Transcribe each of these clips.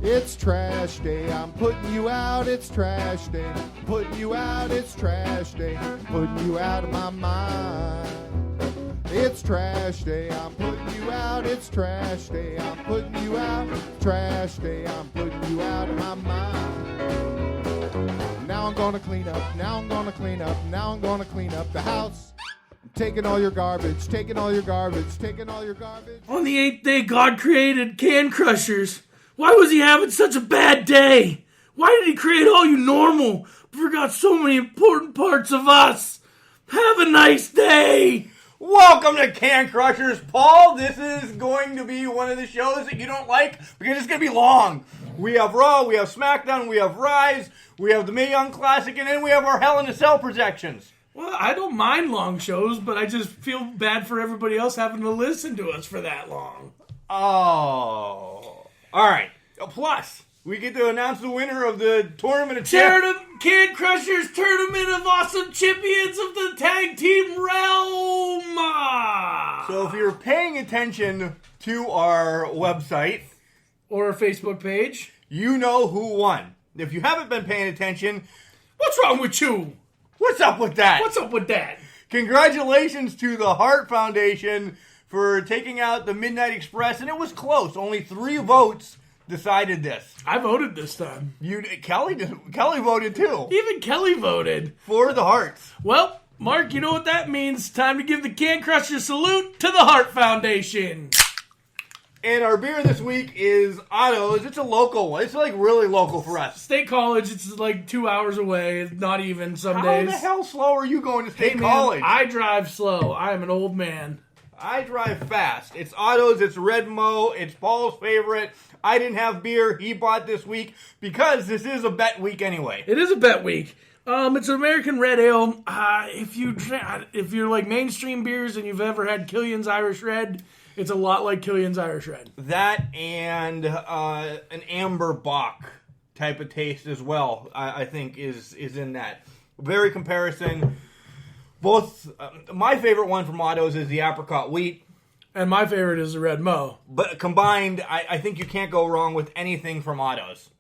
It's trash day, I'm putting you out, it's trash day. Putting you out, it's trash day. Putting you out of my mind. It's trash day, I'm putting you out, it's trash day. I'm putting you out, trash day. I'm putting you out of my mind. Now I'm gonna clean up, now I'm gonna clean up, now I'm gonna clean up the house. I'm taking all your garbage, taking all your garbage, taking all your garbage. On the 8th day, God created can crushers. Why was he having such a bad day? Why did he create all you normal, but forgot so many important parts of us? Have a nice day. Welcome to Can Crushers, Paul. This is going to be one of the shows that you don't like because it's going to be long. We have Raw, we have SmackDown, we have Rise, we have the Mae Young Classic, and then we have our Hell in a Cell projections. Well, I don't mind long shows, but I just feel bad for everybody else having to listen to us for that long. Oh. All right. Plus, we get to announce the winner of the Tournament of Champions. Can Crushers Tournament of Awesome Champions of the Tag Team Realm. So if you're paying attention to our website or our Facebook page, you know who won. If you haven't been paying attention, what's wrong with you? What's up with that? What's up with that? Congratulations to the Hart Foundation for taking out the Midnight Express, and it was close. Only 3 votes decided this. I voted this time. Kelly voted too. Even Kelly voted. For the Harts. Well, Mark, you know what that means. Time to give the Can Crusher salute to the Hart Foundation. And our beer this week is Otto's. It's a local one. It's like really local for us. State College, it's like 2 hours away. Not even some days. How the hell slow are you going to State College? I drive slow. I am an old man. I drive fast. It's Otto's. It's Red Mo. It's Paul's favorite. I didn't have beer. He bought this week because this is a bet week anyway. It is a bet week. It's an American Red Ale. If you're like mainstream beers and you've ever had Killian's Irish Red, it's a lot like Killian's Irish Red. That and an Amber Bock type of taste as well, I think, is in that. Very comparison. Both, my favorite one from Otto's is the Apricot Wheat. And my favorite is the Red Mo. But combined, I think you can't go wrong with anything from Otto's.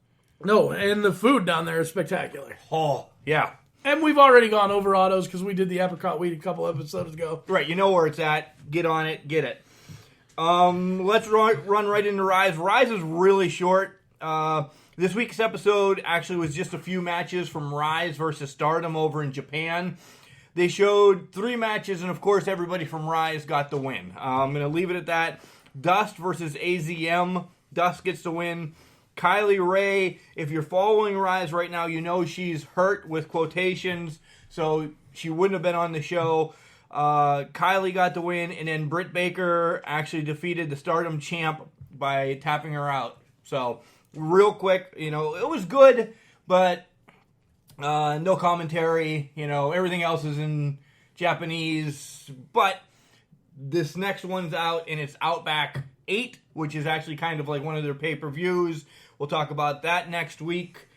No, and the food down there is spectacular. Oh, yeah. And we've already gone over Otto's because we did the Apricot Wheat a couple episodes ago. Right, you know where it's at. Get on it, get it. Let's run right into Rise. Rise is really short. This week's episode actually was just a few matches from Rise versus Stardom over in Japan. They showed 3 matches, and of course, everybody from Rise got the win. I'm going to leave it at that. Dust versus AZM. Dust gets the win. Kylie Ray, if you're following Rise right now, you know she's hurt with quotations, so she wouldn't have been on the show. Kylie got the win, and then Britt Baker actually defeated the Stardom champ by tapping her out. So, real quick, it was good, but no commentary, everything else is in Japanese, but this next one's out, and it's Outback 8, which is actually kind of like one of their pay-per-views. We'll talk about that next week.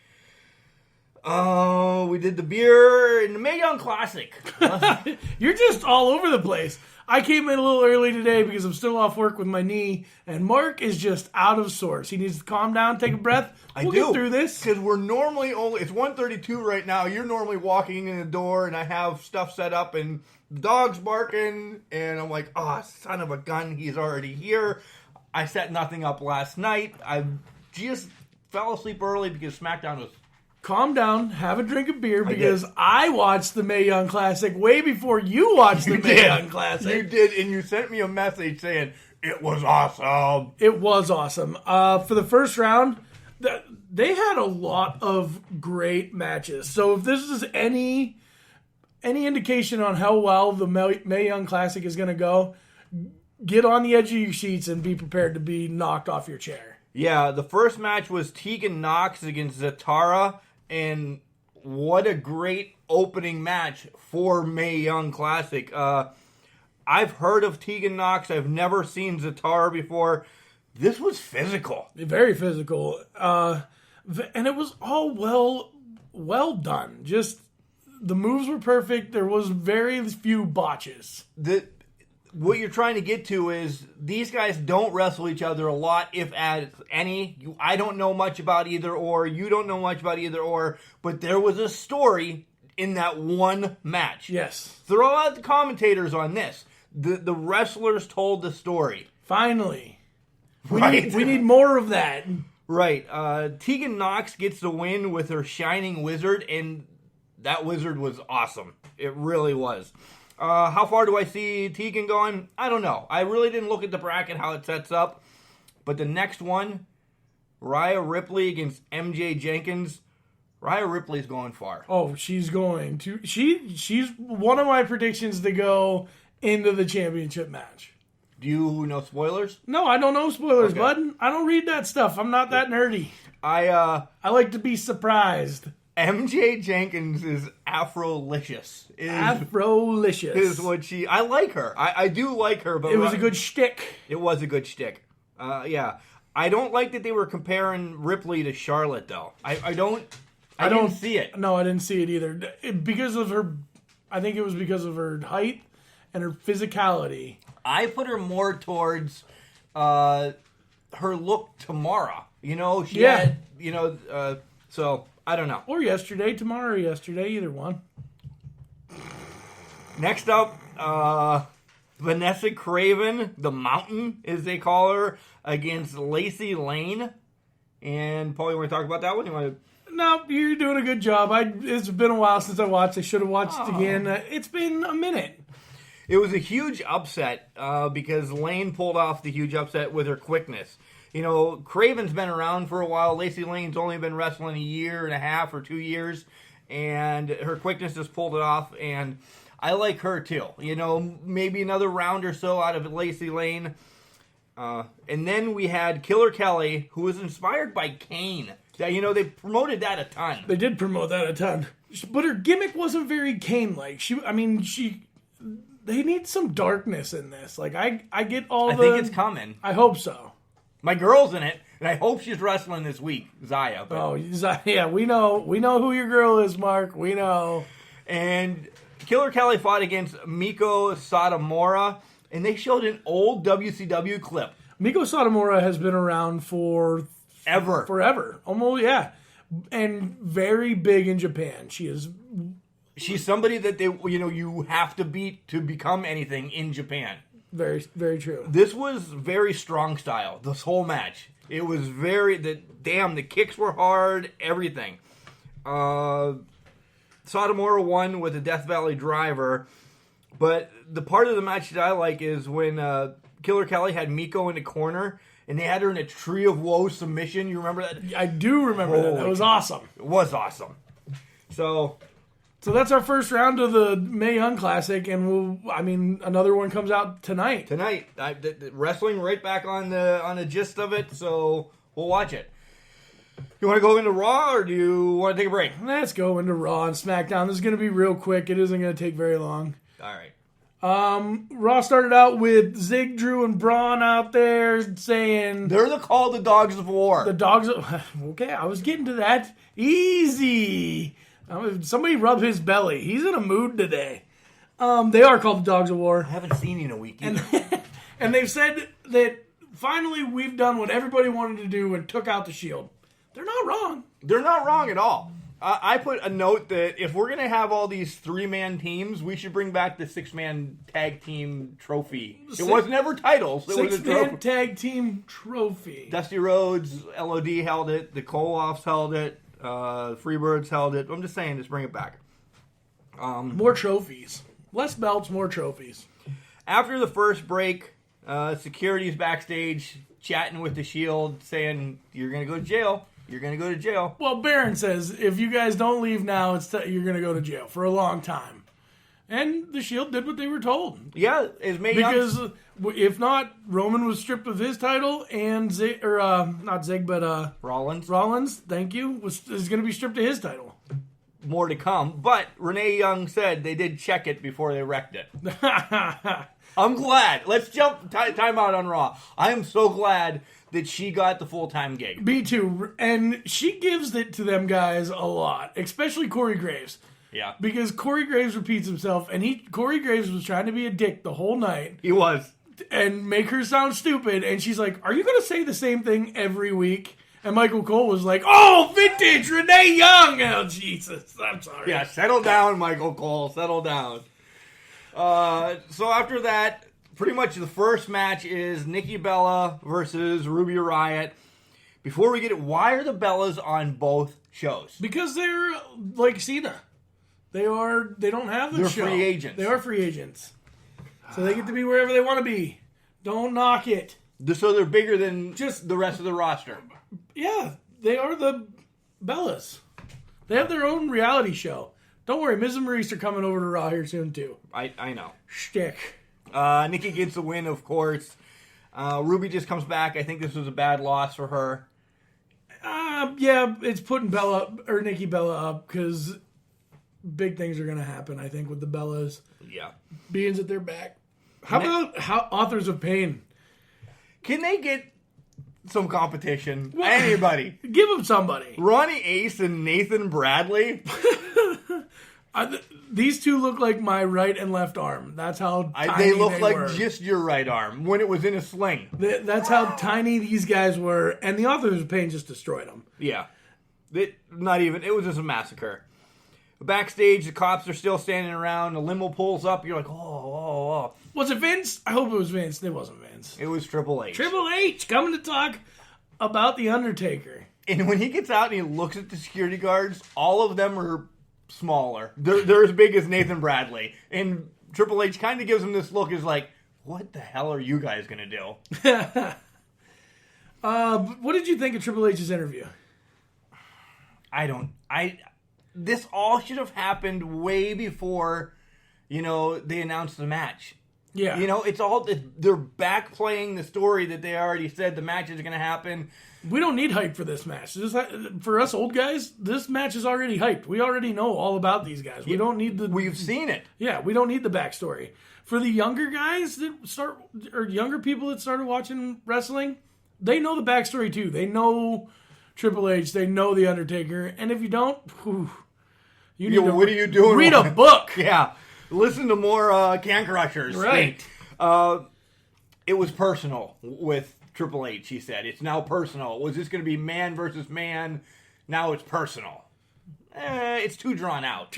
We did the beer in the Mae Young Classic. You're just all over the place. I came in a little early today because I'm still off work with my knee, and Mark is just out of sorts. He needs to calm down, take a breath. We'll get through this. Because we're normally it's 1:32 right now. You're normally walking in the door, and I have stuff set up, and the dog's barking, and I'm like, oh, son of a gun, he's already here. I set nothing up last night. I just fell asleep early because SmackDown was... Calm down, have a drink of beer, because I watched the Mae Young Classic way before you watched the Mae Young Classic. You did, and you sent me a message saying, it was awesome. It was awesome. For the first round, they had a lot of great matches. So if this is any indication on how well the Mae Young Classic is going to go, get on the edge of your seats and be prepared to be knocked off your chair. Yeah, the first match was Tegan Nox against Zatara, and what a great opening match for Mae Young Classic. I've heard of Tegan Nox. I've never seen Zatara before. This was physical. Very physical. And it was all well done. Just the moves were perfect. There was very few botches. what you're trying to get to is these guys don't wrestle each other a lot, if as any. I don't know much about either or. You don't know much about either or. But there was a story in that one match. Yes. Throw out the commentators on this. The wrestlers told the story. Finally. Right. We need more of that. Right. Tegan Nox gets the win with her Shining Wizard, and that wizard was awesome. It really was. How far do I see Tegan going? I don't know. I really didn't look at the bracket, how it sets up. But the next one, Rhea Ripley against MJ Jenkins. Rhea Ripley's going far. Oh, she's going to. She's one of my predictions to go into the championship match. Do you know spoilers? No, I don't know spoilers, Okay. bud. I don't read that stuff. I'm not that nerdy. I like to be surprised. MJ Jenkins is Afrolicious. Afrolicious. Is what she... I like her. I do like her, but... It was a good shtick. It was a good shtick. Yeah. I don't like that they were comparing Ripley to Charlotte, though. I don't see it. No, I didn't see it either. Because of her... I think it was because of her height and her physicality. I put her more towards her look tomorrow. You know, she had... You know, so... I don't know. Or yesterday, tomorrow or yesterday, either one. Next up, Vanessa Craven, the Mountain, as they call her, against Lacey Lane. And Paul, you want to talk about that one? You want to... No, you're doing a good job. It's been a while since I watched. I should have watched it again. It's been a minute. It was a huge upset because Lane pulled off the huge upset with her quickness. You know, Craven's been around for a while. Lacey Lane's only been wrestling 1.5 years or 2 years. And her quickness just pulled it off. And I like her, too. You know, maybe another round or so out of Lacey Lane. And then we had Killer Kelly, who was inspired by Kane. You know, they promoted that a ton. They did promote that a ton. But her gimmick wasn't very Kane-like. They need some darkness in this. Like, I get all I think it's coming. I hope so. My girl's in it, and I hope she's wrestling this week, Zaya. But... Oh, yeah, we know who your girl is, Mark. We know. And Killer Kelly fought against Miko Satomura, and they showed an old WCW clip. Miko Satomura has been around forever. Almost, yeah. And very big in Japan. She's somebody that you have to beat to become anything in Japan. Very, very true. This was very strong style, this whole match. It was the kicks were hard, everything. Satomura won with a Death Valley driver, but the part of the match that I like is when Killer Kelly had Miko in the corner, and they had her in a Tree of Woe submission. You remember that? I do remember that. That was awesome. It was awesome. So that's our first round of the Mae Young Classic, and another one comes out tonight. The wrestling right back on the gist of it, so we'll watch it. You want to go into Raw, or do you want to take a break? Let's go into Raw and SmackDown. This is going to be real quick. It isn't going to take very long. All right. Raw started out with Zig, Drew, and Braun out there saying... They're called the Dogs of War. The Dogs of... Okay, I was getting to that. Easy. Somebody rub his belly. He's in a mood today. They are called the Dogs of War. I haven't seen you in a week either. And they've said that finally we've done what everybody wanted to do and took out the Shield. They're not wrong. They're not wrong at all. I put a note that if we're going to have all these 3-man teams, we should bring back the 6-man tag team trophy. It was never titles. It was a 6-man tag team trophy. Dusty Rhodes, LOD held it. The Koloffs held it. Freebirds held it. I'm just saying, just bring it back. More trophies. Less belts, more trophies. After the first break, security's backstage chatting with the Shield, saying, you're going to go to jail. You're going to go to jail. Well, Baron says, if you guys don't leave now, you're going to go to jail for a long time. And the Shield did what they were told. Yeah, as Mae Young... Because if not, Roman was stripped of his title, and not Zig, but Rollins, thank you, is going to be stripped of his title. More to come. But Renee Young said they did check it before they wrecked it. I'm glad. Let's jump time out on Raw. I am so glad that she got the full-time gig. Me too. And she gives it to them guys a lot, especially Corey Graves. Yeah. Because Corey Graves repeats himself, and Corey Graves was trying to be a dick the whole night. He was. And make her sound stupid, and she's like, are you going to say the same thing every week? And Michael Cole was like, oh, vintage Renee Young! Oh, Jesus, I'm sorry. Yeah, settle down, Michael Cole, settle down. So after that, pretty much the first match is Nikki Bella versus Ruby Riott. Before we get it, why are the Bellas on both shows? Because they're like Cena. They don't have the show. They're free agents. They are free agents. So they get to be wherever they want to be. Don't knock it. So they're bigger than just the rest of the roster. Yeah, they are the Bellas. They have their own reality show. Don't worry, Miz and Maurice are coming over to Raw here soon, too. I know. Shtick. Nikki gets the win, of course. Ruby just comes back. I think this was a bad loss for her. Yeah, it's putting Nikki Bella up because big things are going to happen, I think, with the Bellas. Yeah. Being that they're back. How about Authors of Pain? Can they get some competition? What? Anybody. Give them somebody. Ronnie Ace and Nathan Bradley. These two look like my right and left arm. That's how tiny they look like were. Just your right arm when it was in a sling. That's how tiny these guys were, and the Authors of Pain just destroyed them. Yeah. It was just a massacre. Backstage, the cops are still standing around. The limo pulls up. You're like, oh. Was it Vince? I hope it was Vince. It wasn't Vince. It was Triple H. Triple H coming to talk about The Undertaker. And when he gets out and he looks at the security guards, all of them are smaller. They're as big as Nathan Bradley. And Triple H kind of gives him this look as like, what the hell are you guys going to do? What did you think of Triple H's interview? This all should have happened way before, they announced the match. Yeah. They're back playing the story that they already said the match is going to happen. We don't need hype for this match. For us old guys, this match is already hyped. We already know all about these guys. We don't need We've seen it. Yeah, we don't need the backstory. For the younger guys younger people that started watching wrestling, they know the backstory too. They know Triple H. They know The Undertaker. And if you don't, you need what are you doing? Read a book. Yeah. Listen to more Can Crushers. Right. It was personal with Triple H, he said. It's now personal. Was this going to be man versus man? Now it's personal. It's too drawn out.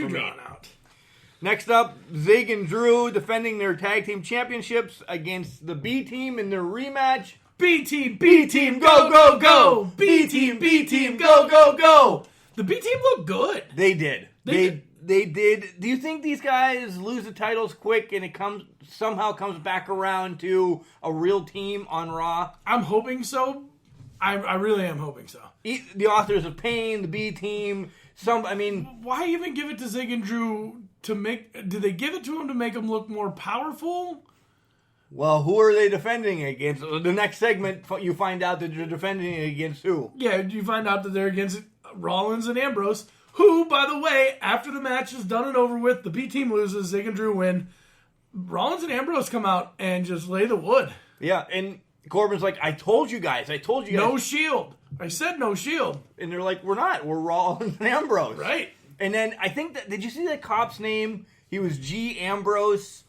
Next up, Zig and Drew defending their tag team championships against the B team in their rematch. B team, go, go, go. B team, go, go, go. The B team looked good. They did. They did. Do you think these guys lose the titles quick and it somehow comes back around to a real team on Raw? I'm hoping so. I really am hoping so. The Authors of Pain, the B team, why even give it to Zig and Drew to make... Did they give it to them to make them look more powerful? Well, who are they defending against? The next segment, you find out that they're defending against who? Yeah, you find out that they're against Rollins and Ambrose, who, by the way, after the match is done and over with, the B team loses, Zig and Drew win. Rollins and Ambrose come out and just lay the wood. Yeah, and Corbin's like, I told you guys. No shield. I said no shield. And they're like, we're not. We're Rollins and Ambrose. Right. And then I think that, did you see that cop's name? He was G. Ambrose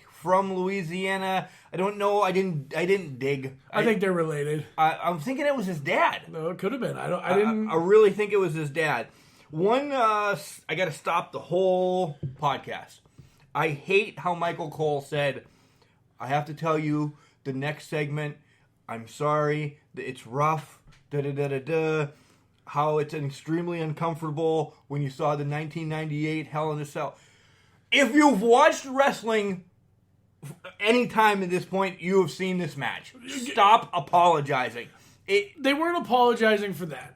from Louisiana. I don't know. I didn't dig. I think they're related. I'm thinking it was his dad. No, it could have been. I didn't. I really think it was his dad. I got to stop the whole podcast. I hate how Michael Cole said, I have to tell you, the next segment, I'm sorry, it's rough, how it's extremely uncomfortable when you saw the 1998 Hell in a Cell. If you've watched wrestling any time at this point, you have seen this match. Stop apologizing. They weren't apologizing for that.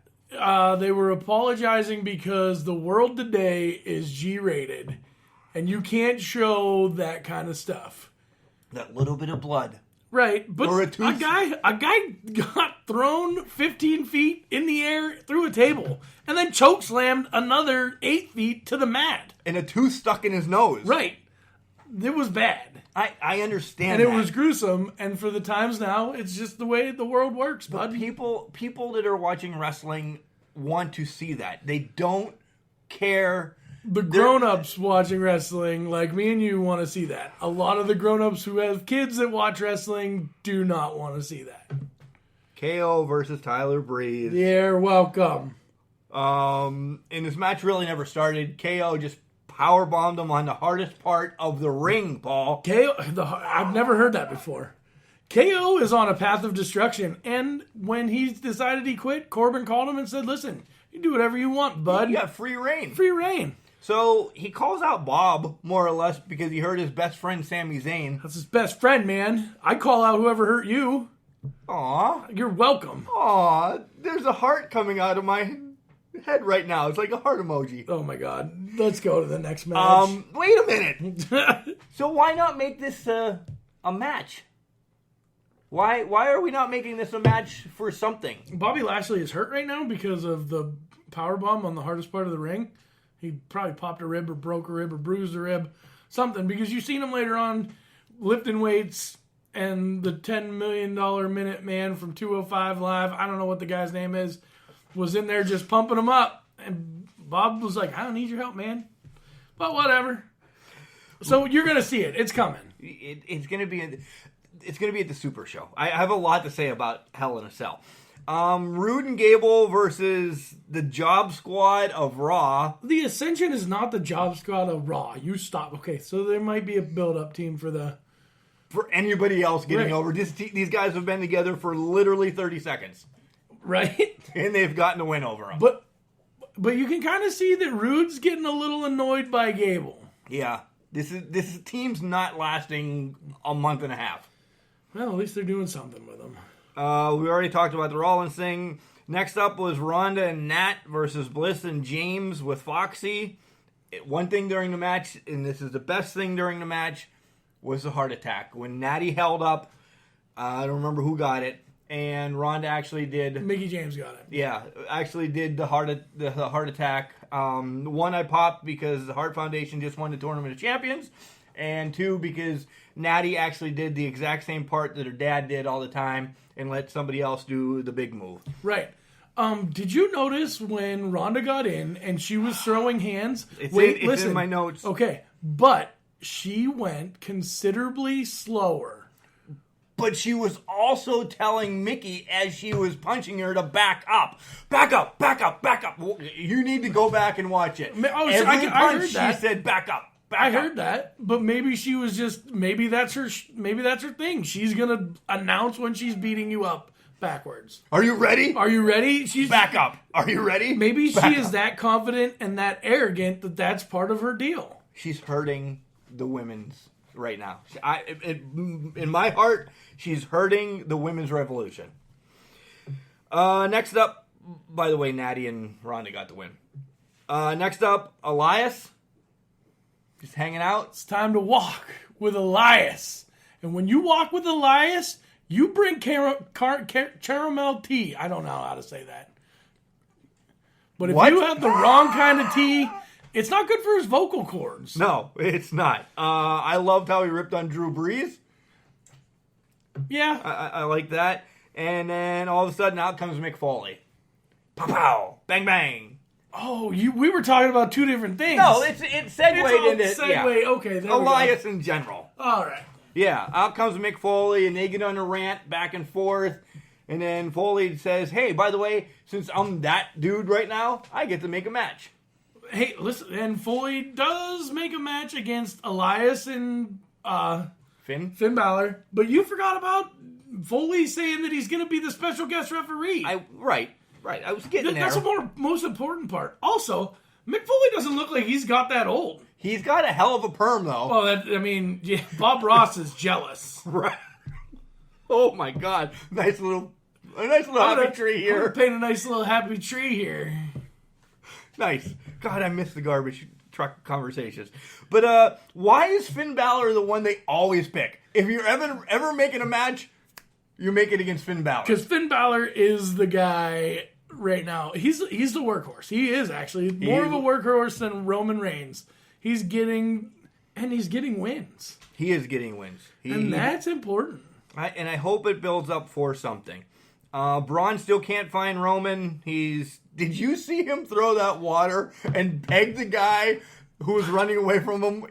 They were apologizing because the world today is G-rated, and you can't show that kind of stuff. That little bit of blood. Right, but a guy got thrown 15 feet in the air through a table, and then choke slammed another 8 feet to the mat. And a tooth stuck in his nose. Right. It was bad. I understand and that. And it was gruesome, and for the times now, it's just the way the world works, bud. People that are watching wrestling want to see that. They don't care The grown-ups watching wrestling, like me and you, want to see that. A lot of the grown-ups who have kids that watch wrestling do not want to see that. KO versus Tyler Breeze. You're welcome. And this match really never started. KO just powerbombed him on the hardest part of the ring, Paul. I've never heard that before. KO is on a path of destruction, and when he decided he quit, Corbin called him and said, listen, you do whatever you want, bud. You got free reign. Free reign. So he calls out Bob, more or less, because he hurt his best friend, Sami Zayn. That's his best friend, man. I call out whoever hurt you. Aw. You're welcome. Aw. There's a heart coming out of my head right now. It's like a heart emoji. Oh, my God. Let's go to the next match. Wait a minute. So why not make this a match? Why are we not making this a match for something? Bobby Lashley is hurt right now because of the powerbomb on the hardest part of the ring. He probably popped a rib or broke a rib or bruised a rib. Something. Because you've seen him later on lifting weights and the $10 million minute man from 205 Live, I don't know what the guy's name is, was in there just pumping him up. And Bob was like, I don't need your help, man. But whatever. So you're going to see it. It's coming. It's going to be at the Super Show. I have a lot to say about Hell in a Cell. Rude and Gable versus the Job Squad of Raw. The Ascension is not the Job Squad of Raw. You stop. Okay, so there might be a build-up team for anybody else getting right. over. These guys have been together for literally 30 seconds. Right? And they've gotten a win over them. But you can kind of see that Rude's getting a little annoyed by Gable. Yeah. This team's not lasting a month and a half. Well, at least they're doing something with them. We already talked about the Rollins thing. Next up was Ronda and Nat versus Bliss and James with Foxy. One thing during the match, and this is the best thing during the match, was the heart attack. When Natty held up, I don't remember who got it, and Ronda actually did. Mickey James got it. Yeah, actually did the heart attack. One, I popped because the Heart Foundation just won the Tournament of Champions, and two, because Natty actually did the exact same part that her dad did all the time and let somebody else do the big move. Right. Did you notice when Ronda got in and she was throwing hands? It's in my notes. Okay, but she went considerably slower. But she was also telling Mickey as she was punching her to back up. Back up, back up, back up. You need to go back and watch it. Every punch she said back up. I heard that, but maybe she was just maybe that's her thing. She's gonna announce when she's beating you up backwards. Are you ready? Are you ready? She's back up. Are you ready? Maybe she is that confident and that arrogant that that's part of her deal. She's hurting the women's right now. In my heart, she's hurting the women's revolution. Next up, by the way, Natty and Ronda got the win. Next up, Elias. Just hanging out. It's time to walk with Elias. And when you walk with Elias, you bring caramel tea. I don't know how to say that. But if you have the wrong kind of tea, it's not good for his vocal cords. No, it's not. I loved how he ripped on Drew Brees. Yeah. I like that. And then all of a sudden, out comes Mick Foley. Pow, pow, bang, bang. Oh, we were talking about two different things. No, it segued into segue. Okay, there Elias in general. All right. Yeah, out comes Mick Foley, and they get on a rant back and forth. And then Foley says, hey, by the way, since I'm that dude right now, I get to make a match. Hey, listen, and Foley does make a match against Elias and Finn Balor. But you forgot about Foley saying that he's going to be the special guest referee. Right, I was getting there. That's the most important part. Also, Mick Foley doesn't look like he's got that old. He's got a hell of a perm, though. Well, Bob Ross is jealous. Right. Oh, my God. Nice little happy tree here. I'm gonna paint a nice little happy tree here. Nice. God, I miss the garbage truck conversations. But why is Finn Balor the one they always pick? If you're ever making a match, you make it against Finn Balor. Because Finn Balor is the guy right now. He's the workhorse. He is actually more of a workhorse than Roman Reigns. He's getting wins. He is getting wins. And that's important. And I hope it builds up for something. Braun still can't find Roman. Did you see him throw that water and peg the guy who was running away from him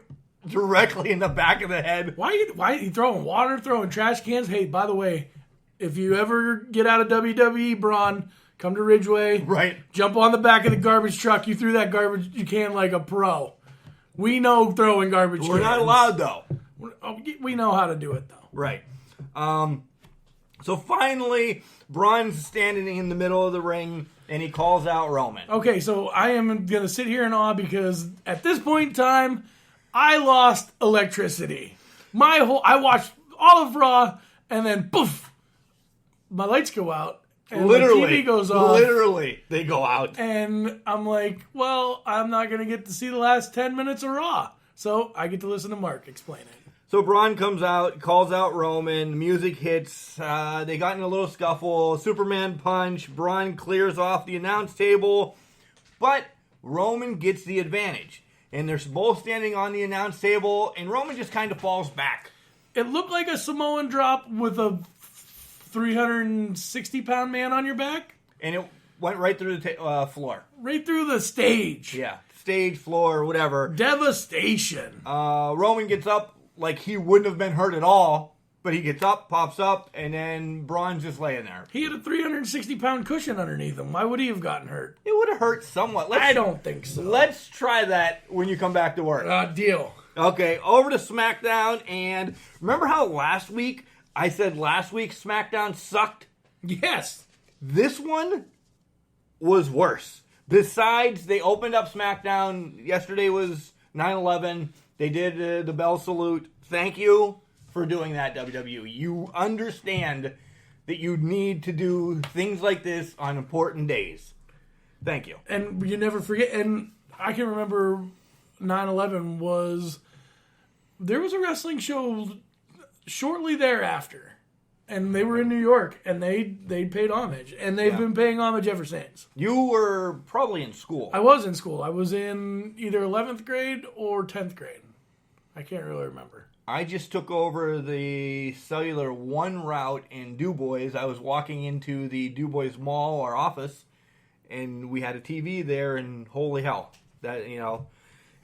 directly in the back of the head? Why are you throwing water, throwing trash cans? Hey, by the way, if you ever get out of WWE, Braun, come to Ridgeway. Right. Jump on the back of the garbage truck. You threw that garbage can like a pro. We know throwing garbage cans. We're not allowed, though. We know how to do it, though. Right. So finally, Braun's standing in the middle of the ring, and he calls out Roman. Okay, so I am going to sit here in awe because at this point in time, I lost electricity. I watched all of Raw, and then poof, my lights go out. And Literally. the TV goes off. Literally, they go out. And I'm like, well, I'm not going to get to see the last 10 minutes of Raw. So I get to listen to Mark explain it. So Braun comes out, calls out Roman, music hits, they got in a little scuffle, Superman punch, Braun clears off the announce table, but Roman gets the advantage. And they're both standing on the announce table, and Roman just kind of falls back. It looked like a Samoan drop with a 360-pound man on your back. And it went right through the floor. Right through the stage. Yeah, stage, floor, whatever. Devastation. Roman gets up like he wouldn't have been hurt at all, but he gets up, pops up, and then Braun's just laying there. He had a 360-pound cushion underneath him. Why would he have gotten hurt? It would have hurt somewhat. I don't think so. Let's try that when you come back to work. Deal. Okay, over to SmackDown, and remember how last week I said last week's SmackDown sucked? Yes. This one was worse. Besides, they opened up SmackDown. Yesterday was 9/11. They did the bell salute. Thank you for doing that, WWE. You understand that you need to do things like this on important days. Thank you. And you never forget, and I can remember 9/11 was, there was a wrestling show shortly thereafter, and they were in New York, and they paid homage, and they've been paying homage ever since. You were probably in school. I was in school. I was in either 11th grade or 10th grade. I can't really remember. I just took over the Cellular 1 route in Du Bois. I was walking into the Du Bois Mall, our office, and we had a TV there, and holy hell. That,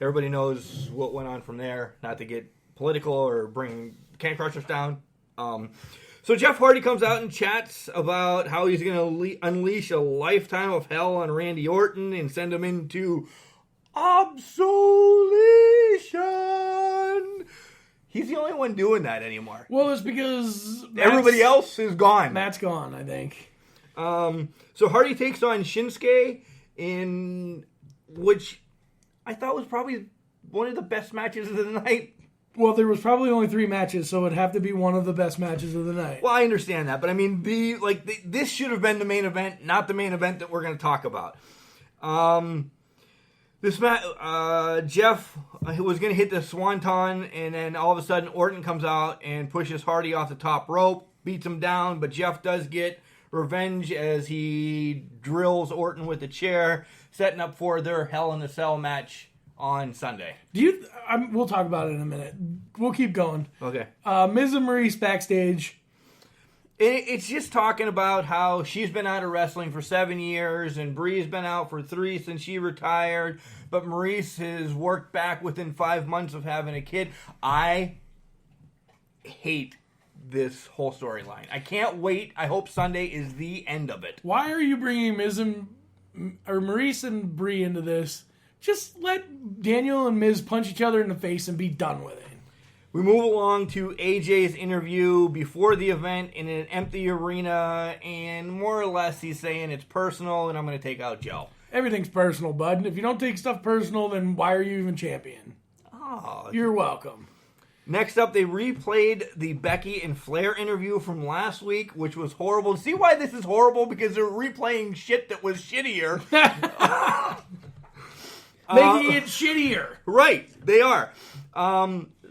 everybody knows what went on from there. Not to get political or bring Can Crushers down. So Jeff Hardy comes out and chats about how he's going to unleash a lifetime of hell on Randy Orton and send him into absolution. He's the only one doing that anymore. Well, it's because everybody else is gone. Matt's gone, I think. So Hardy takes on Shinsuke, in which I thought was probably one of the best matches of the night. Well, there was probably only 3 matches, so it'd have to be one of the best matches of the night. Well, I understand that, but I mean, this should have been the main event, not the main event that we're going to talk about. Jeff was going to hit the swanton, and then all of a sudden Orton comes out and pushes Hardy off the top rope, beats him down, but Jeff does get revenge as he drills Orton with the chair, setting up for their Hell in a Cell match on Sunday. We'll talk about it in a minute. We'll keep going. Okay. Miz and Maurice backstage. It's just talking about how she's been out of wrestling for 7 years, and Brie's been out for 3 since she retired, but Maurice has worked back within 5 months of having a kid. I hate this whole storyline. I can't wait. I hope Sunday is the end of it. Why are you bringing Maurice and Brie into this? Just let Daniel and Miz punch each other in the face and be done with it. We move along to AJ's interview before the event in an empty arena, and more or less he's saying it's personal and I'm going to take out Joe. Everything's personal, bud. If you don't take stuff personal, then why are you even champion? Oh, you're welcome. Next up, they replayed the Becky and Flair interview from last week, which was horrible. See why this is horrible? Because they're replaying shit that was shittier. Making it shittier. Right, they are.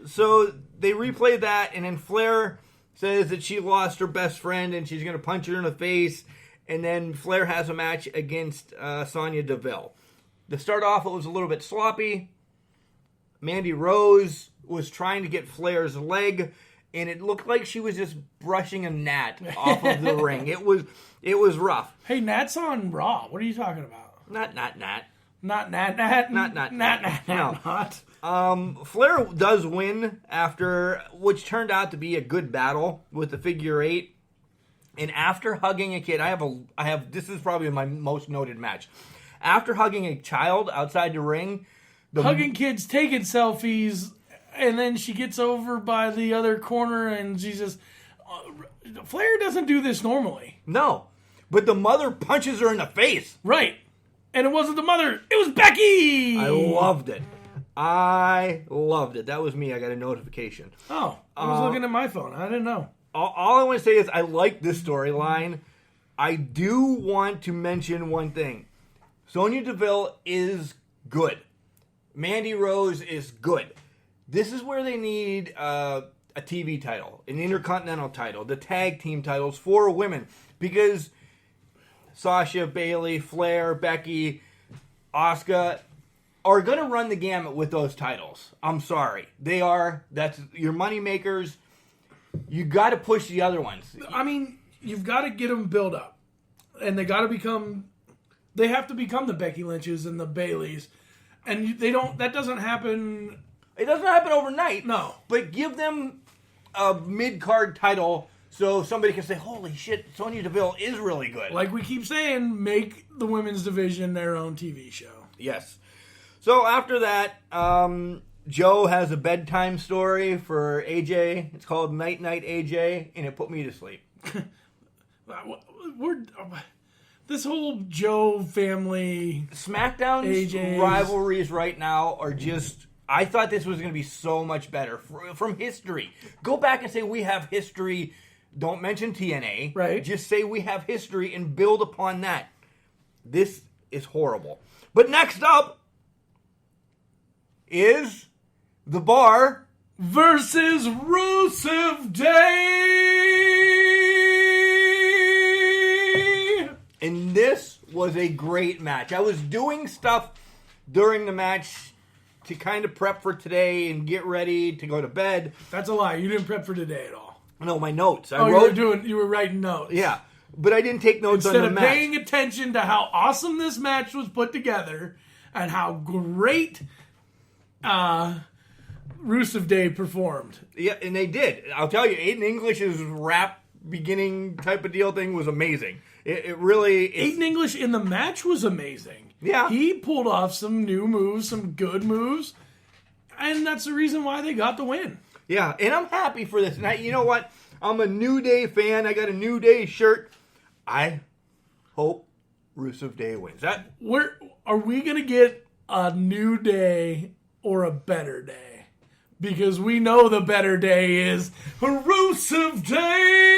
So they replayed that, and then Flair says that she lost her best friend and she's going to punch her in the face. And then Flair has a match against Sonya Deville. To start off, it was a little bit sloppy. Mandy Rose was trying to get Flair's leg, and it looked like she was just brushing a gnat off of the ring. It was rough. Hey, Nat's on Raw. What are you talking about? Not. Not Nat. No. Flair does win after, which turned out to be a good battle with the figure 8. And after hugging a kid, I have this is probably my most noted match. After hugging a child outside the ring, hugging kids, taking selfies, and then she gets over by the other corner and she just Flair doesn't do this normally. No. But the mother punches her in the face. Right. And it wasn't the mother, it was Becky! I loved it. That was me. I got a notification. Oh, I was looking at my phone. I didn't know. All I want to say is I like this storyline. I do want to mention one thing. Sonya Deville is good. Mandy Rose is good. This is where they need a TV title, an Intercontinental title, the tag team titles for women. Because Sasha, Bayley, Flair, Becky, Asuka are going to run the gamut with those titles. I'm sorry. They are. That's your money makers. You got to push the other ones. I mean, you've got to get them built up. And they have to become the Becky Lynches and the Baileys. And that doesn't happen. It doesn't happen overnight. No. But give them a mid-card title so somebody can say, holy shit, Sonya Deville is really good. Like we keep saying, make the women's division their own TV show. Yes. So after that, Joe has a bedtime story for AJ. It's called Night Night AJ, and it put me to sleep. This whole Joe family... SmackDown's AJ's rivalries right now are just... I thought this was going to be so much better from history. Go back and say we have history. Don't mention TNA. Right. Just say we have history and build upon that. This is horrible. But next up is The Bar versus Rusev Day. And this was a great match. I was doing stuff during the match to kind of prep for today and get ready to go to bed. That's a lie. You didn't prep for today at all. No, my notes. You were writing notes. Yeah, but I didn't take notes on the match. Instead of paying attention to how awesome this match was put together and how great Rusev Day performed. Yeah, and they did. I'll tell you, Aiden English's rap beginning type of deal thing was amazing. It really... Aiden English in the match was amazing. Yeah. He pulled off some new moves, some good moves, and that's the reason why they got the win. Yeah, and I'm happy for this. And you know what? I'm a New Day fan. I got a New Day shirt. I hope Rusev Day wins. Are we going to get a New Day or a better day? Because we know the better day is Rusev Day!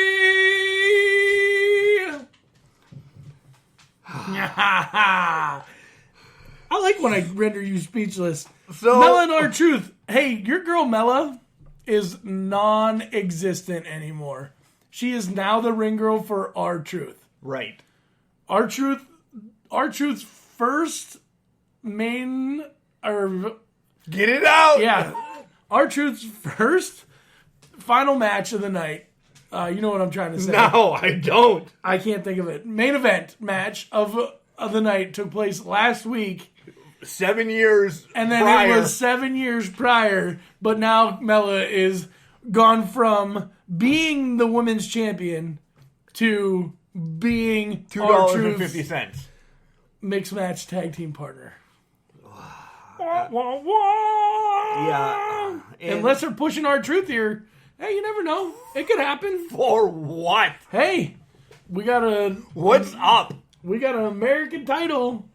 I like when I render you speechless. So, Mella and R-Truth. Hey, your girl Mella is non-existent anymore. She is now the ring girl for R-Truth. Right. R-Truth's first main... Get it out! Yeah. R-Truth's first final match of the night. You know what I'm trying to say. No, I don't. I can't think of it. Main event match of the night took place last week. 7 years And then prior. it was 7 years prior. But now Mella is gone from being the women's champion to being R-Truth's $2.50. mixed match tag team partner. Yeah. Unless they're pushing R-Truth here. Hey, you never know. It could happen. For what? Hey, What's up? We got an American title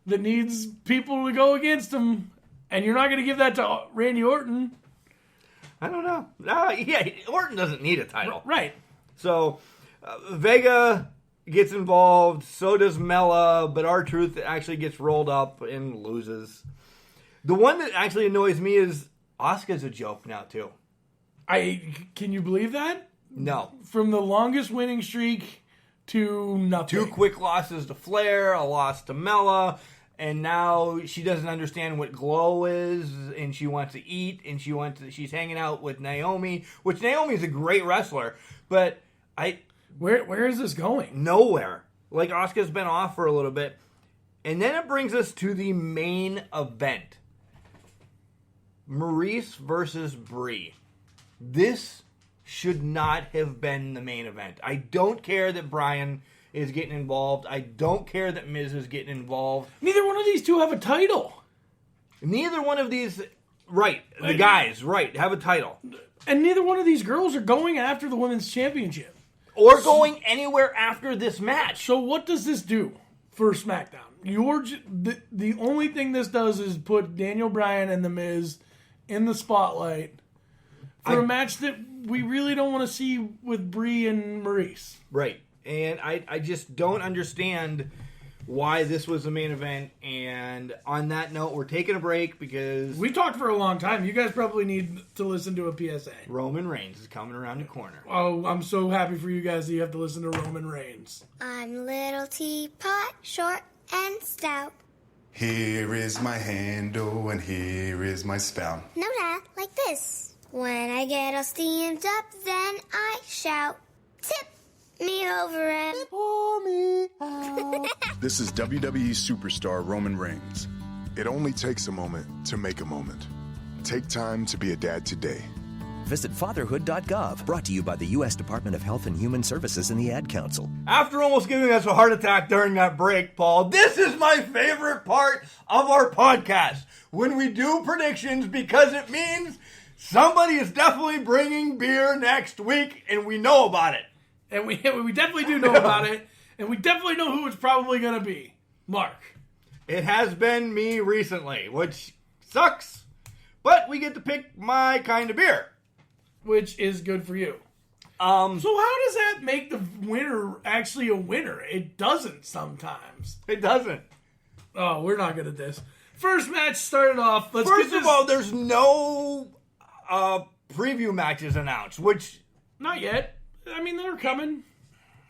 that needs people to go against him, and you're not going to give that to Randy Orton. I don't know. Yeah, Orton doesn't need a title. Right. So, Vega gets involved, so does Mella, but R-Truth actually gets rolled up and loses. The one that actually annoys me is Asuka's a joke now, too. Can you believe that? No. From the longest winning streak to nothing. 2 quick losses to Flair, a loss to Mella, And now she doesn't understand what glow is, and she wants to eat, and she's hanging out with Naomi, which Naomi's a great wrestler, but Where is this going? nowhere. Like, Asuka's been off for a little bit. And then it brings us to the main event. Maurice versus Brie. This should not have been the main event. I don't care that Brian is getting involved. I don't care that Miz is getting involved. Neither one of these two have a title. Neither one of these... Right. The guys, right, have a title. And neither one of these girls are going after the women's championship. Or going anywhere after this match. So what does this do for SmackDown? The only thing this does is put Daniel Bryan and The Miz in the spotlight for a match that we really don't want to see with Brie and Maurice. Right. And I just don't understand why this was the main event. And on that note, we're taking a break because... We talked for a long time. You guys probably need to listen to a PSA. Roman Reigns is coming around the corner. Oh, I'm so happy for you guys that you have to listen to Roman Reigns. I'm little teapot, short and stout. Here is my handle and here is my spout. No, Dad, like this. When I get all steamed up, then I shout, tip me over and pour me out. This is WWE superstar Roman Reigns. It only takes a moment to make a moment. Take time to be a dad today. Visit fatherhood.gov, brought to you by the U.S. Department of Health and Human Services and the Ad Council. After almost giving us a heart attack during that break, Paul, this is my favorite part of our podcast. When we do predictions, because it means somebody is definitely bringing beer next week, and we know about it. And we definitely do know about it, and we definitely know who it's probably going to be. Mark. It has been me recently, which sucks, but we get to pick my kind of beer. Which is good for you. So how does that make the winner actually a winner? It doesn't sometimes. It doesn't. Oh, we're not good at this. First match started off. First of all, there's no preview matches announced, which... Not yet. I mean, they're coming.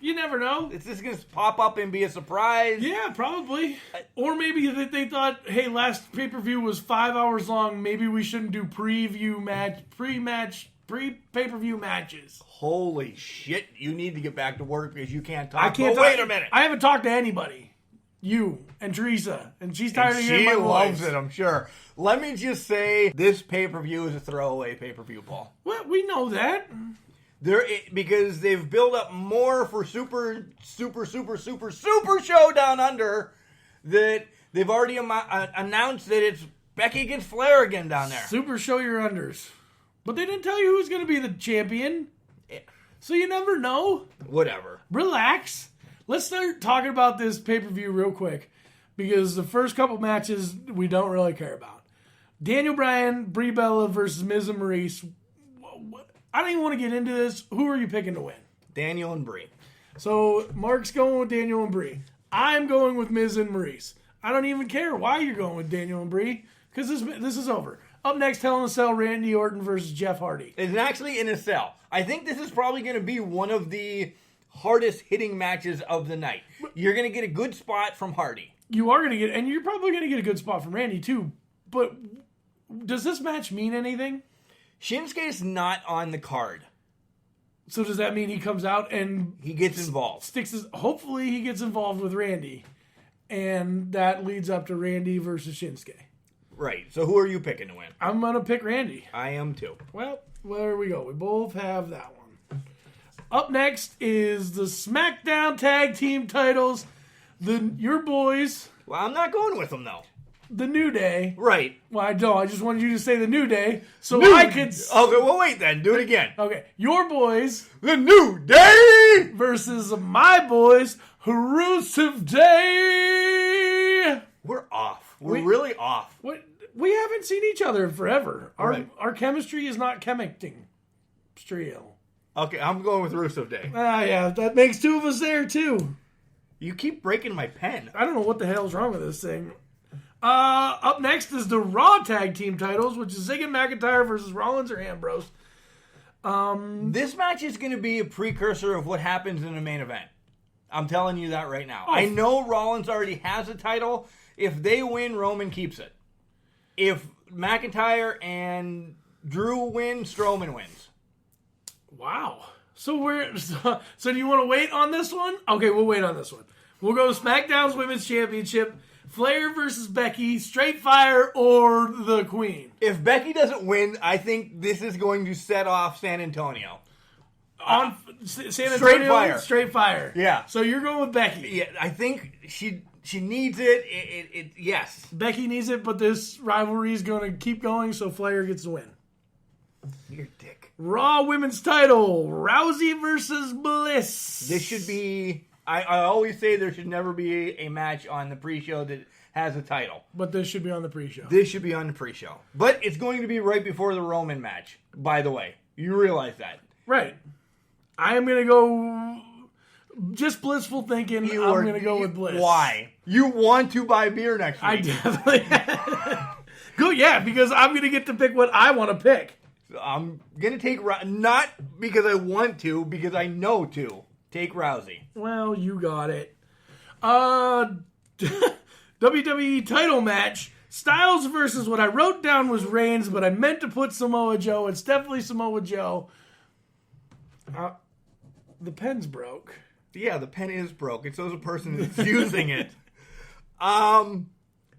You never know. Is this going to pop up and be a surprise? Yeah, probably. Or maybe they thought, hey, last pay-per-view was 5 hours long. Maybe we shouldn't do pre-pay-per-view matches. Holy shit, you need to get back to work because you can't talk. I can't talk. Wait a minute. I haven't talked to anybody. You and Teresa. And she's tired of hearing my voice. She loves it, I'm sure. Let me just say, this pay-per-view is a throwaway pay-per-view, Paul. Well, we know that. Because they've built up more for super show down under that they've already announced that it's Becky against Flair again down there. Super show your unders. But they didn't tell you who's going to be the champion. Yeah. So you never know. Whatever. Relax. Let's start talking about this pay-per-view real quick. Because the first couple matches we don't really care about. Daniel Bryan, Brie Bella versus Miz and Maurice. I don't even want to get into this. Who are you picking to win? Daniel and Brie. So Mark's going with Daniel and Brie. I'm going with Miz and Maurice. I don't even care why you're going with Daniel and Brie because this is over. Up next, Hell in a Cell, Randy Orton versus Jeff Hardy. It's actually in a cell. I think this is probably going to be one of the hardest hitting matches of the night. You're going to get a good spot from Hardy. You are going to get, and you're probably going to get a good spot from Randy too. But does this match mean anything? Shinsuke's not on the card. So does that mean he comes out and he gets involved? Hopefully he gets involved with Randy. And that leads up to Randy versus Shinsuke. Right. So who are you picking to win? I'm going to pick Randy. I am too. Well, there we go. We both have that one. Up next is the SmackDown Tag Team titles. Your boys. Well, I'm not going with them though. The New Day. Right. Well, I don't. I just wanted you to say the New Day so I could... Okay, well, wait then. Do it again. Okay. Your boys. The New Day! Versus my boys, Harusive Day. We're off. We're really off. What? We haven't seen each other in forever. Our chemistry is not chemicting. Strio. Okay, I'm going with Rusev Day. Yeah. That makes two of us there, too. You keep breaking my pen. I don't know what the hell's wrong with this thing. Up next is the Raw Tag Team titles, which is Ziggler McIntyre versus Rollins or Ambrose. This match is going to be a precursor of what happens in the main event. I'm telling you that right now. Oh. I know Rollins already has a title. If they win, Roman keeps it. If McIntyre and Drew win, Strowman wins. Wow. So do you want to wait on this one? Okay, we'll wait on this one. We'll go SmackDown's Women's Championship, Flair versus Becky, Straight Fire, or the Queen. If Becky doesn't win, I think this is going to set off San Antonio. On San Antonio, Straight Fire. Yeah. So you're going with Becky. Yeah, I think she needs it. Yes. Becky needs it, but this rivalry is going to keep going, so Flair gets the win. You're a dick. Raw Women's Title, Rousey versus Bliss. This should be... I always say there should never be a match on the pre-show that has a title. But this should be on the pre-show. This should be on the pre-show. But it's going to be right before the Roman match, by the way. You realize that. Right. I am going to go... Just blissful thinking, I'm going to go with Bliss. Why? You want to buy beer next week. I definitely... Good, yeah, because I'm going to get to pick what I want to pick. I'm going to take... Not because I want to, because I know to. Take Rousey. Well, you got it. WWE title match. Styles versus what I wrote down was Reigns, but I meant to put Samoa Joe. It's definitely Samoa Joe. The pen's broke. Yeah, the pen is broke. It's the person that's using it.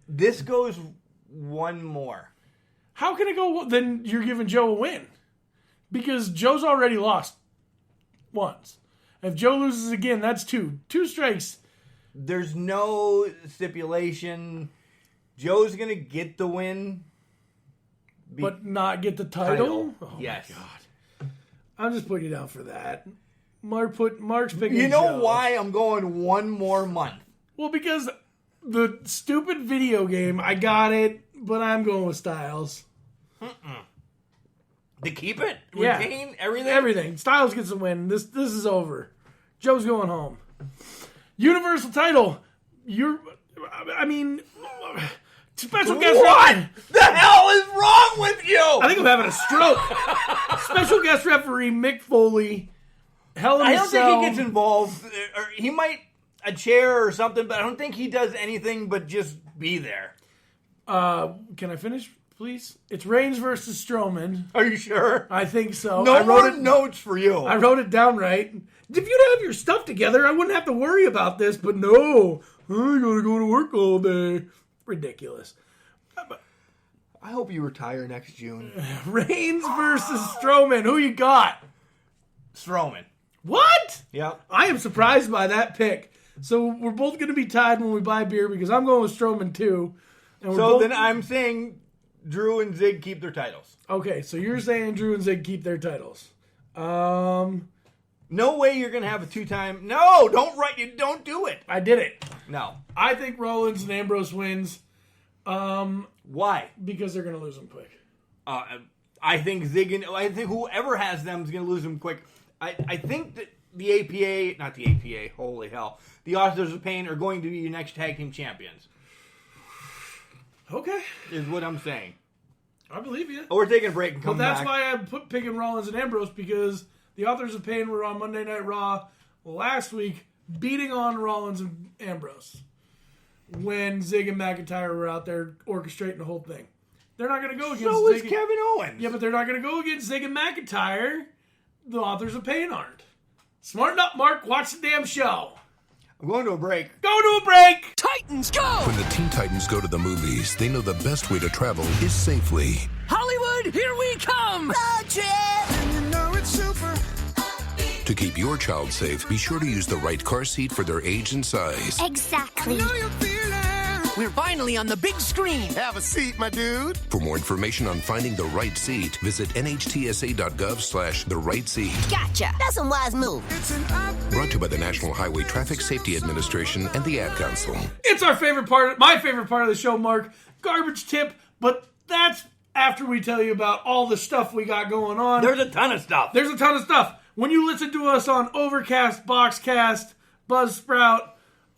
This goes one more. How can it go? Then you're giving Joe a win. Because Joe's already lost once. If Joe loses again, that's two. 2 strikes. There's no stipulation. Joe's going to get the win. But not get the title? Oh, yes. my God. I'm just putting you down for that. Mark's picking You know Joe. why I'm going one more month? Well, because the stupid video game, I got it, but I'm going with Styles. To keep it? Yeah. Retain everything? Everything. Styles gets a win. This is over. Joe's going home. Universal title. Special guest. What the hell is wrong with you? I think I'm having a stroke. Special guest referee Mick Foley. Hell in a I don't Cell. think he gets involved. Or he might a chair or something, but I don't think he does anything but just be there. Can I finish, please? It's Reigns versus Strowman. Are you sure? I think so. No I wrote notes for you. I wrote it down right. If you'd have your stuff together, I wouldn't have to worry about this, but no. I gotta go to work all day. Ridiculous. I hope you retire next June. Reigns versus Strowman. Who you got? Strowman. What? Yep. I am surprised by that pick. So we're both going to be tied when we buy beer because I'm going with Strowman too. And Then I'm saying Drew and Zig keep their titles. Okay, so you're saying Drew and Zig keep their titles. No way you're going to have a 2-time... No, don't do it. I did it. No. I think Rollins and Ambrose wins. Why? Because they're going to lose them quick. I think whoever has them is going to lose them quick. I think that the APA, holy hell, the Authors of Pain are going to be your next tag team champions. Okay. Is what I'm saying. I believe you. Oh, we're taking a break and But come that's back. why I'm picking Rollins and Ambrose because the Authors of Pain were on Monday Night Raw last week beating on Rollins and Ambrose when Zig and McIntyre were out there orchestrating the whole thing. They're not going to go against So is Zig. Kevin Owens. Yeah, but they're not going to go against Zig and McIntyre. The Authors of Pain aren't. Smarten up, Mark. Watch the damn show. I'm going to a break. Go to a break. Titans, go! When the Teen Titans go to the movies, they know the best way to travel is safely. Hollywood, here we come! Road trip! And you know it's super. To keep your child safe, be sure to use the right car seat for their age and size. Exactly. Know you're feeling. We're finally on the big screen. Have a seat, my dude. For more information on finding the right seat, visit nhtsa.gov/the right seat. Gotcha. That's a wise move. It's an upbeat. Brought to you by the National Highway Traffic Safety Administration and the Ad Council. It's our favorite part, my favorite part of the show, Mark. Garbage tip, but that's after we tell you about all the stuff we got going on. There's a ton of stuff. There's a ton of stuff. When you listen to us on Overcast, Boxcast, Buzzsprout,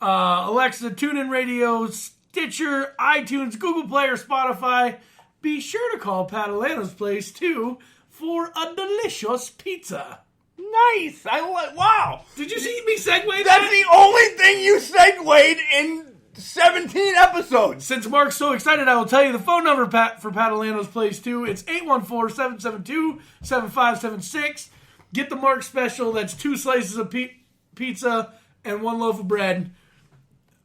Alexa, TuneIn Radio, Stitcher, iTunes, Google Play, or Spotify, be sure to call Pat Alano's place, too, for a delicious pizza. Nice. Wow. Did you see me segue? That's the only thing you segued in 17 episodes. Since Mark's so excited, I will tell you the phone number for Pat Orlando's Place 2. It's 814-772-7576. Get the Mark special. That's 2 slices of pizza and 1 loaf of bread.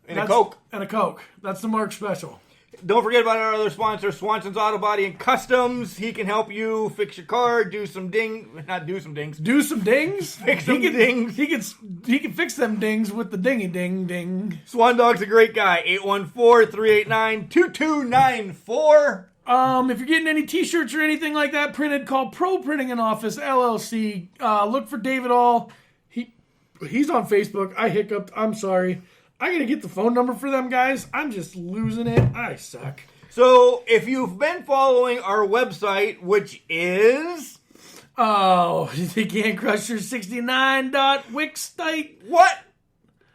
And a Coke. And a Coke. That's the Mark special. Don't forget about our other sponsor, Swanson's Auto Body and Customs. He can help you fix your car, do some dings. Do some dings? Fix some dings. He can fix them dings with the dingy ding ding. Swan Dog's a great guy. 814-389-2294. If you're getting any t-shirts or anything like that printed, call Pro Printing and Office, LLC. Look for David All. He's on Facebook. I hiccuped. I'm sorry. I gotta get the phone number for them guys. I'm just losing it. I suck. So, if you've been following our website, which is... Oh, the CanCrusher69.wixsite. What?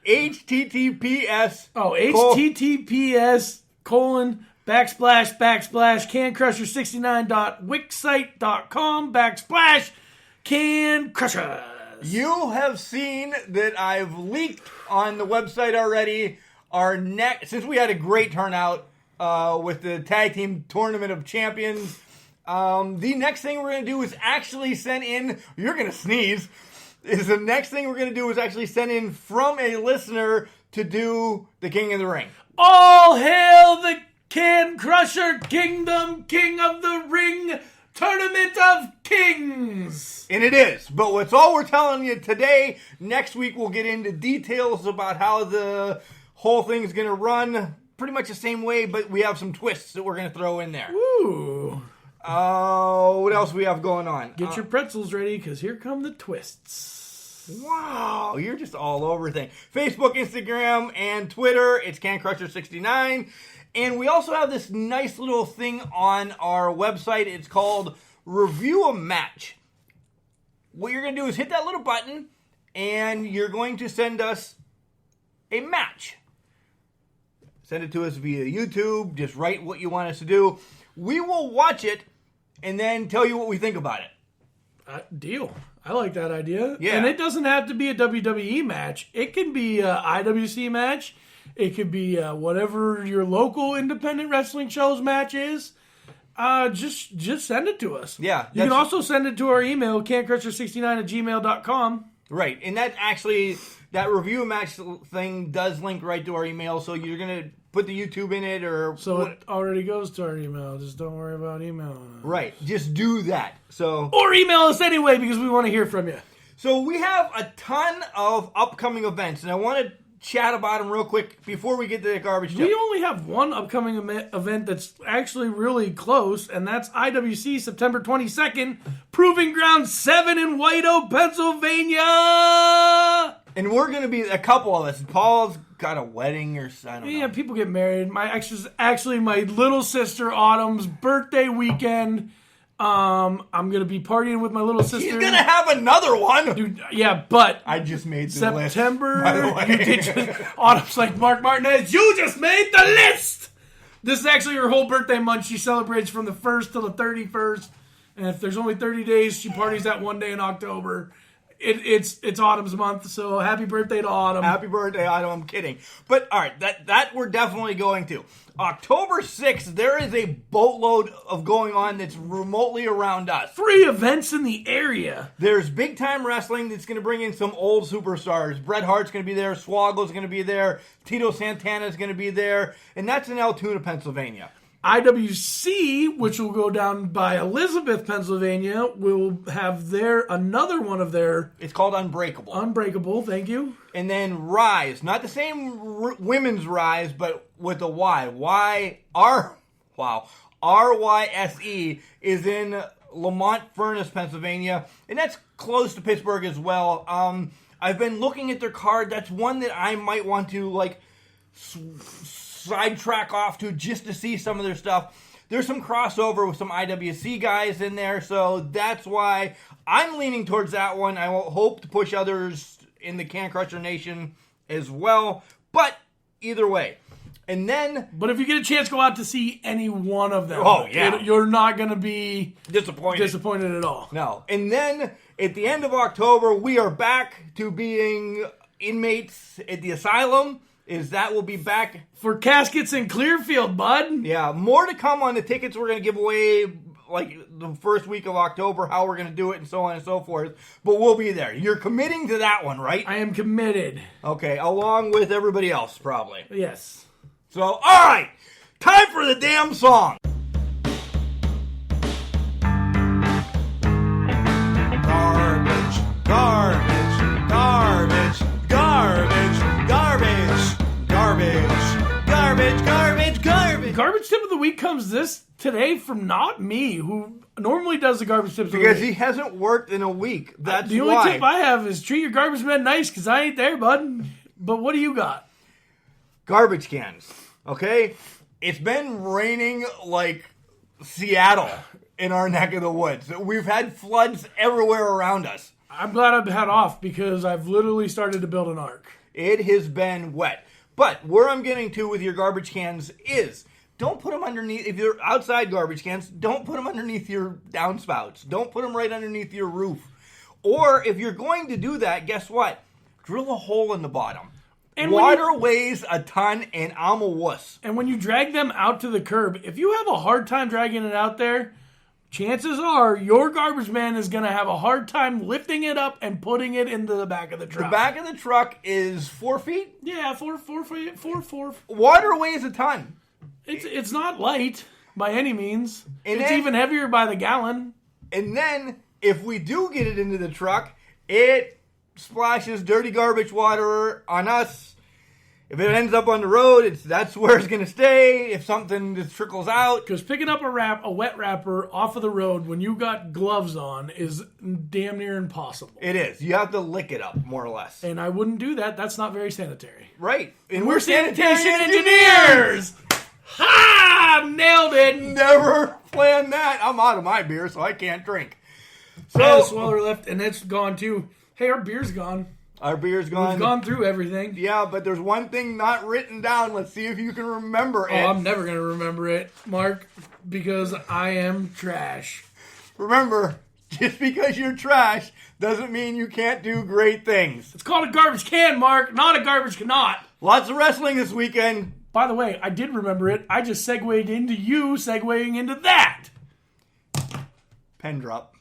HTTPS. Oh, https://CanCrusher69.wixsite.com/CanCrusher. You have seen that I've leaked on the website already. Since we had a great turnout with the Tag Team Tournament of Champions, the next thing we're going to do is actually send in, you're going to sneeze, the next thing we're going to do is actually send in from a listener to do the King of the Ring. All hail the Can Crusher Kingdom, King of the Ring, Tournament of Kings. And it is. But what's all we're telling you today. Next week we'll get into details about how the whole thing's going to run. Pretty much the same way, but we have some twists that we're going to throw in there. Ooh. What else we have going on? Get your pretzels ready, because here come the twists. Wow, you're just all over things. Facebook, Instagram, and Twitter, it's CanCrusher69. And we also have this nice little thing on our website. It's called Review a Match. What you're going to do is hit that little button, and you're going to send us a match. Send it to us via YouTube. Just write what you want us to do. We will watch it and then tell you what we think about it. Deal. I like that idea. Yeah. And it doesn't have to be a WWE match. It can be an IWC match. It could be whatever your local independent wrestling show's match is. Just send it to us. Yeah. You can also send it to our email, cancrusher69@gmail.com. Right. And that actually, that review match thing does link right to our email. So you're going to put the YouTube in it or... So it already goes to our email. Just don't worry about emailing us. Right. Just do that. Or email us anyway, because we want to hear from you. So we have a ton of upcoming events, and I want to chat about them real quick before we get to the garbage dump. We only have one upcoming event that's actually really close, and that's IWC September 22nd, Proving Ground 7 in White Oak, Pennsylvania! And we're going to be, a couple of us. Paul's got a wedding or something. Yeah, people get married. Actually, my little sister Autumn's birthday weekend. I'm going to be partying with my little sister. She's going to have another one. Dude, yeah, but I just made the September, list, by the way. Autumn's like, Mark Martinez, you just made the list! This is actually her whole birthday month. She celebrates from the 1st till the 31st. And if there's only 30 days, she parties that one day in October. It's Autumn's month, so happy birthday to Autumn. Happy birthday, Autumn. I'm kidding. But, all right, that we're definitely going to. October 6th, there is a boatload of going on that's remotely around us. 3 events in the area. There's Big Time Wrestling that's going to bring in some old superstars. Bret Hart's going to be there. Swoggle's going to be there. Tito Santana's going to be there. And that's in Altoona, Pennsylvania. IWC, which will go down by Elizabeth, Pennsylvania, will have another one of their... It's called Unbreakable. Unbreakable, thank you. And then Rise. Not the same women's Rise, but with a Y. RYSE is in Lamont Furnace, Pennsylvania. And that's close to Pittsburgh as well. I've been looking at their card. That's one that I might want to, sidetrack off to just to see some of their stuff. There's some crossover with some IWC guys in there, so that's why I'm leaning towards that one. I will hope to push others in the Can Crusher Nation as well, but either way. And then... But if you get a chance, go out to see any one of them. Oh, yeah. You're not going to be disappointed at all. No. And then, at the end of October, we are back to being inmates at the asylum. That will be back... For caskets in Clearfield, bud. Yeah, more to come on the tickets we're going to give away, like, the first week of October, how we're going to do it, and so on and so forth. But we'll be there. You're committing to that one, right? I am committed. Okay, along with everybody else, probably. Yes. So, all right, time for the damn song. Garbage, garbage, garbage, garbage, garbage, garbage, garbage, garbage, garbage. Garbage tip of the week comes today from not me, who normally does the garbage tips Because of the week. he hasn't worked in a week. That's the why. only tip I have is treat your garbage men nice, because I ain't there, bud. But what do you got? Garbage cans, okay? It's been raining like Seattle in our neck of the woods. We've had floods everywhere around us. I'm glad I've had off, because I've literally started to build an ark. It has been wet. But where I'm getting to with your garbage cans is, don't put them underneath, if you're outside garbage cans, don't put them underneath your downspouts. Don't put them right underneath your roof. Or if you're going to do that, guess what? Drill a hole in the bottom. And water weighs a ton, and I'm a wuss. And when you drag them out to the curb, if you have a hard time dragging it out there, chances are your garbage man is going to have a hard time lifting it up and putting it into the back of the truck. The back of the truck is 4 feet? Yeah, 4 feet. 4. Water weighs a ton. It's not light by any means. And it's even heavier by the gallon. And then, if we do get it into the truck, it splashes dirty garbage water on us. If it ends up on the road, that's where it's going to stay. If something just trickles out. Because picking up a wet wrapper off of the road when you got gloves on is damn near impossible. It is. You have to lick it up, more or less. And I wouldn't do that. That's not very sanitary. Right. And we're sanitation engineers! Ha! Nailed it! Never planned that. I'm out of my beer, so I can't drink. So, I had a sweller left, and it's gone too. Hey, our beer's gone. Our beer's gone. We've gone through everything. Yeah, but there's one thing not written down. Let's see if you can remember it. Oh, I'm never going to remember it, Mark, because I am trash. Remember, just because you're trash doesn't mean you can't do great things. It's called a garbage can, Mark, not a garbage cannot. Lots of wrestling this weekend. By the way, I did remember it. I just segued into you segueing into that. Pen drop.